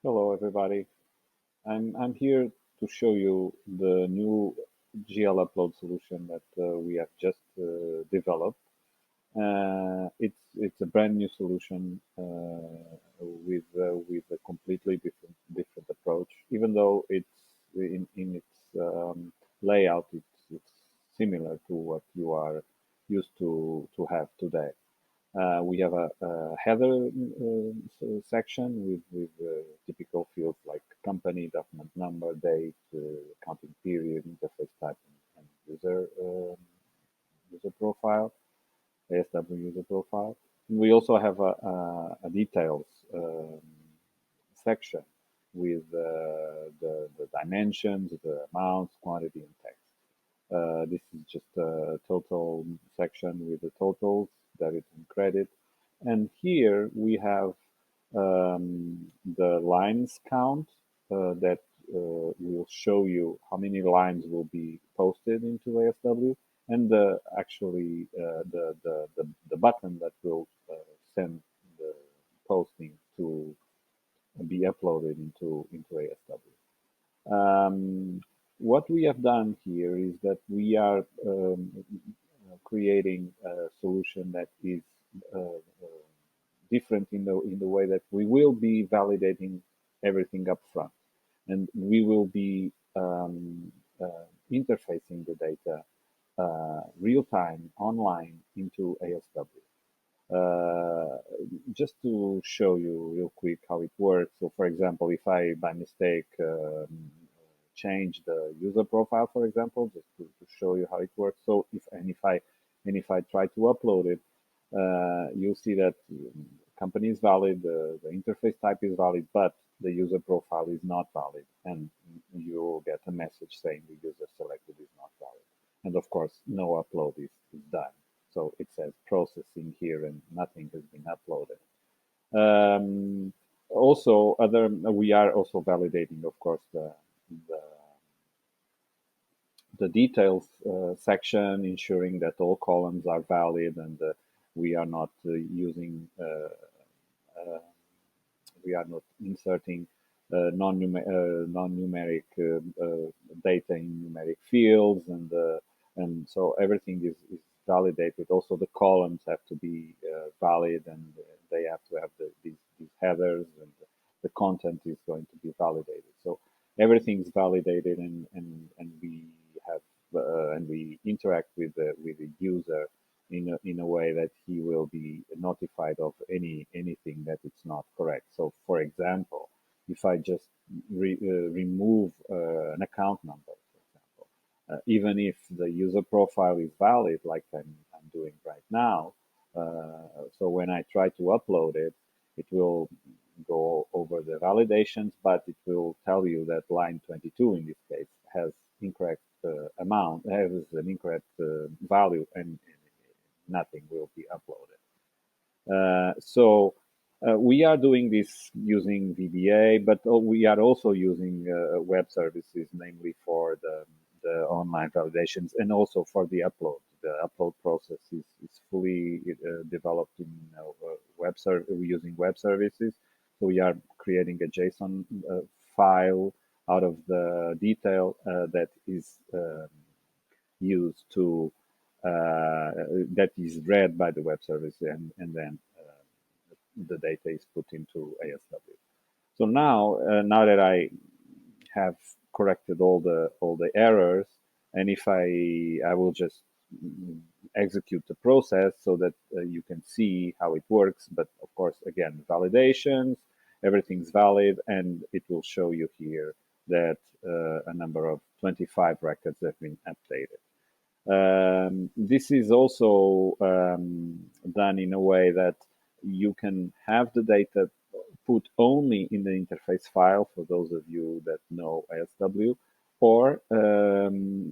Hello, everybody. I'm here to show you the new GL upload solution that we have just developed. It's a brand new solution with a completely different approach. Even though it's in its layout, it's similar to what you are used to have today. We have a header section with typical fields like company, document number, date, accounting period, interface type, and user profile, ASW user profile. And we also have a details section with the dimensions, the amounts, quantity, and text. This is just a total section with the totals, debit and credit. And here we have the lines count that will show you how many lines will be posted into ASW, and the button that will send the posting to be uploaded into ASW. What we have done here is that we are creating a solution that is different in the way that we will be validating everything up front, and we will be interfacing the data real time online into ASW. Uh, just to show you real quick how it works. So, for example, if I by mistake change the user profile, for example, just to show you how it works. So, if I try to upload it, you'll see that company is valid, the interface type is valid, but the user profile is not valid, and you'll get a message saying the user selected is not valid. And of course, no upload is done. So it says processing here and nothing has been uploaded. Also, we are also validating, of course, the, the details section, ensuring that all columns are valid and we are not using, we are not inserting non-numeric data in numeric fields, and so everything is validated. Also, the columns have to be valid, and they have to have these headers, and the content is going to be validated. So everything is validated, and we have and we interact with the user in a way that he will be notified of anything that it's not correct. So, for example, if I just remove an account number, for example, even if the user profile is valid, like I'm doing right now, so when I try to upload it, it will go over the validations, but it will tell you that line 22 in this case has incorrect has an incorrect value, and nothing will be uploaded. So we are doing this using VBA, but we are also using web services, namely for the online validations and also for the upload. The upload process is fully developed in using web services. So we are creating a JSON file out of the detail that is used to that is read by the web service, and then the data is put into ASW. So now that I have corrected all the errors, and if I will just execute the process so that you can see how it works. But of course, again, validations, everything's valid, and it will show you here that a number of 25 records have been updated. This is also done in a way that you can have the data put only in the interface file for those of you that know ASW, or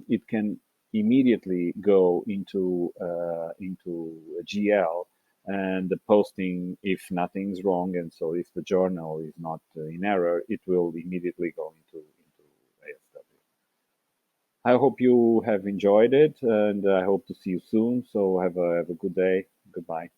it can immediately go into a GL, and the posting, if nothing's wrong, and so if the journal is not in error, it will immediately go into ASW. I hope you have enjoyed it, and I hope to see you soon. So have a good day. Goodbye.